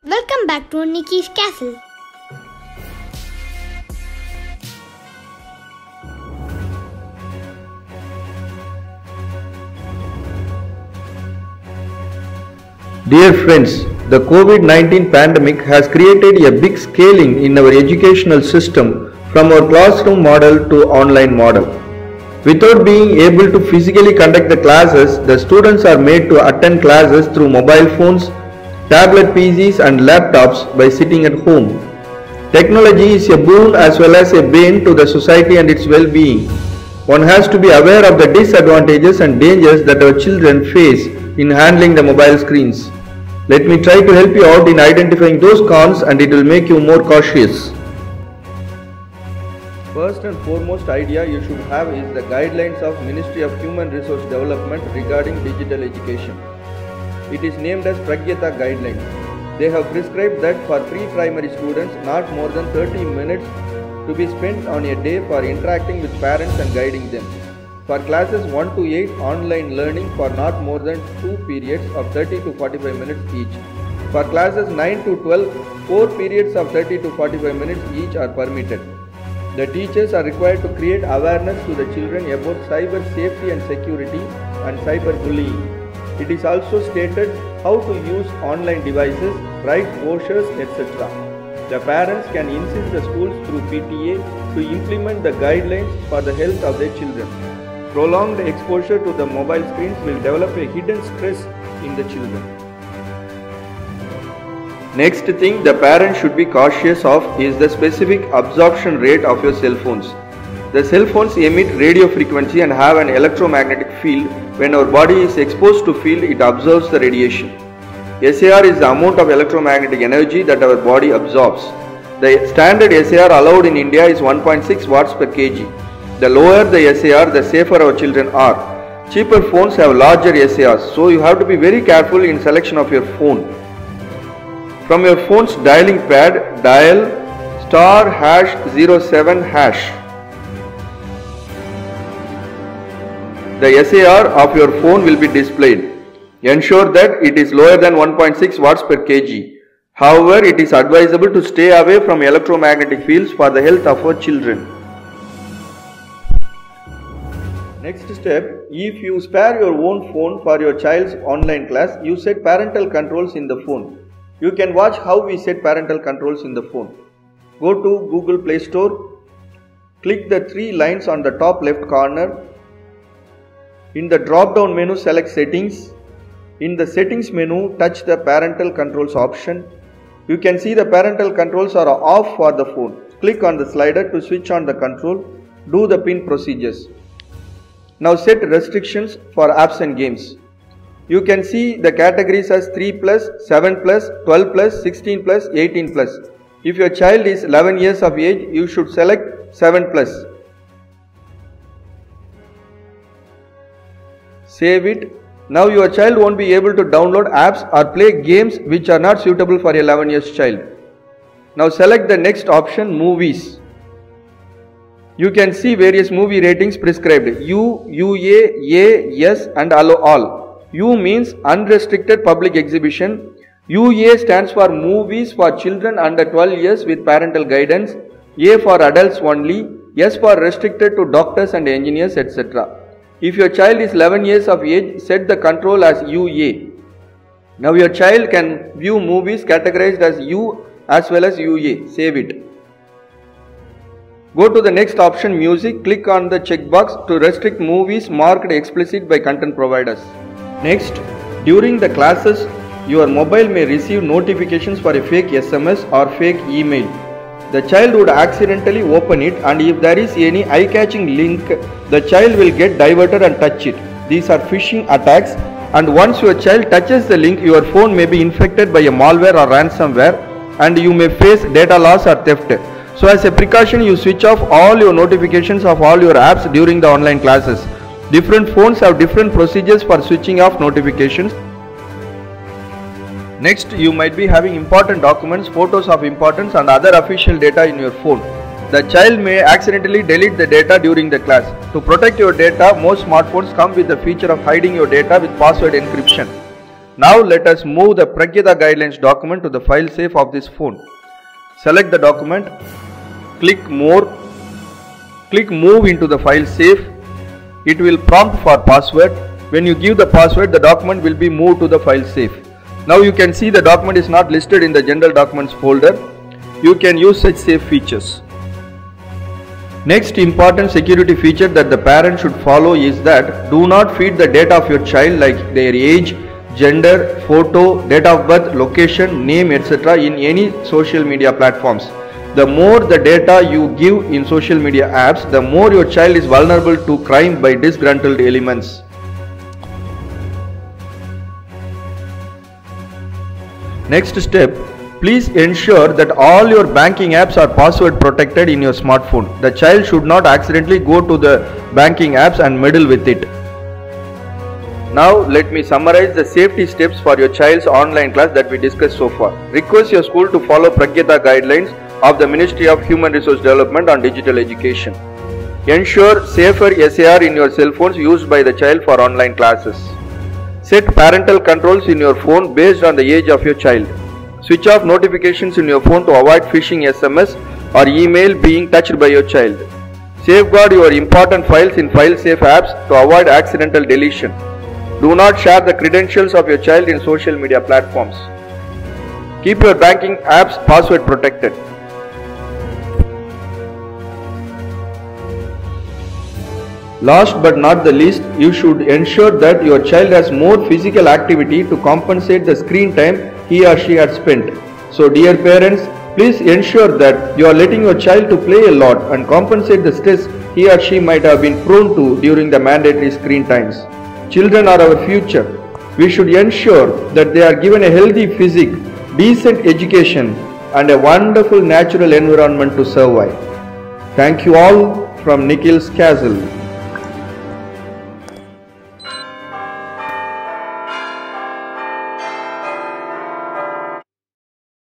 Welcome back to Nikki's Castle. Dear friends, the COVID-19 pandemic has created a big scaling in our educational system from our classroom model to online model. Without being able to physically conduct the classes, the students are made to attend classes through mobile phones, tablet PCs and laptops by sitting at home. Technology is a boon as well as a bane to the society and its well-being. One has to be aware of the disadvantages and dangers that our children face in handling the mobile screens. Let me try to help you out in identifying those cons and it will make you more cautious. First and foremost idea you should have is the guidelines of Ministry of Human Resource Development regarding digital education. It is named as Pragyata Guidelines. They have prescribed that for pre-primary students not more than 30 minutes to be spent on a day for interacting with parents and guiding them. For classes 1 to 8, online learning for not more than 2 periods of 30 to 45 minutes each. For classes 9 to 12, 4 periods of 30 to 45 minutes each are permitted. The teachers are required to create awareness to the children about cyber safety and security and cyber bullying. It is also stated how to use online devices, write brochures, etc. The parents can insist the schools through PTA to implement the guidelines for the health of their children. Prolonged exposure to the mobile screens will develop a hidden stress in the children. Next thing the parents should be cautious of is the specific absorption rate of your cell phones. The cell phones emit radio frequency and have an electromagnetic field. When our body is exposed to field, it absorbs the radiation. SAR is the amount of electromagnetic energy that our body absorbs. The standard SAR allowed in India is 1.6 watts per kg. The lower the SAR, the safer our children are. Cheaper phones have larger SARs, so you have to be very careful in selection of your phone. From your phone's dialing pad, dial *#07#. The SAR of your phone will be displayed. Ensure that it is lower than 1.6 watts per kg. However, it is advisable to stay away from electromagnetic fields for the health of our children. Next step, if you spare your own phone for your child's online class, you set parental controls in the phone. You can watch how we set parental controls in the phone. Go to Google Play Store, click the 3 lines on the top left corner. In the drop-down menu, select Settings. In the Settings menu, touch the Parental Controls option. You can see the parental controls are off for the phone. Click on the slider to switch on the control. Do the pin procedures. Now set restrictions for apps and games. You can see the categories as 3+, 7+, 12+, 16+, 18+. If your child is 11 years of age, you should select 7+. Save it. Now your child won't be able to download apps or play games which are not suitable for a 11 years child. Now select the next option, Movies. You can see various movie ratings prescribed, U, UA, A, yes and allow all. U means unrestricted public exhibition. UA stands for movies for children under 12 years with parental guidance. A for adults only. S for restricted to doctors and engineers, etc. If your child is 11 years of age, set the control as UA. Now your child can view movies categorized as U as well as UA. Save it. Go to the next option, Music. Click on the checkbox to restrict movies marked explicit by content providers. Next, during the classes, your mobile may receive notifications for a fake SMS or fake email. The child would accidentally open it, and if there is any eye-catching link, the child will get diverted and touch it. These are phishing attacks, and once your child touches the link, your phone may be infected by a malware or ransomware and you may face data loss or theft. So as a precaution, you switch off all your notifications of all your apps during the online classes. Different phones have different procedures for switching off notifications. Next, you might be having important documents, photos of importance and other official data in your phone. The child may accidentally delete the data during the class. To protect your data, most smartphones come with the feature of hiding your data with password encryption. Now let us move the Pragyata Guidelines document to the file safe of this phone. Select the document, click More, click Move into the file safe. It will prompt for password. When you give the password, the document will be moved to the file safe. Now you can see the document is not listed in the general documents folder. You can use such safe features. Next important security feature that the parent should follow is that do not feed the data of your child like their age, gender, photo, date of birth, location, name, etc. in any social media platforms. The more the data you give in social media apps, the more your child is vulnerable to crime by disgruntled elements. Next step, please ensure that all your banking apps are password protected in your smartphone. The child should not accidentally go to the banking apps and meddle with it. Now let me summarize the safety steps for your child's online class that we discussed so far. Request your school to follow Pragyata Guidelines of the Ministry of Human Resource Development on digital education. Ensure safer SAR in your cell phones used by the child for online classes. Set parental controls in your phone based on the age of your child. Switch off notifications in your phone to avoid phishing SMS or email being touched by your child. Safeguard your important files in file-safe apps to avoid accidental deletion. Do not share the credentials of your child in social media platforms. Keep your banking apps password protected. Last but not the least, you should ensure that your child has more physical activity to compensate the screen time he or she has spent. So dear parents, please ensure that you are letting your child to play a lot and compensate the stress he or she might have been prone to during the mandatory screen times. Children are our future. We should ensure that they are given a healthy physique, decent education and a wonderful natural environment to survive. Thank you all from Nikhil's Castle.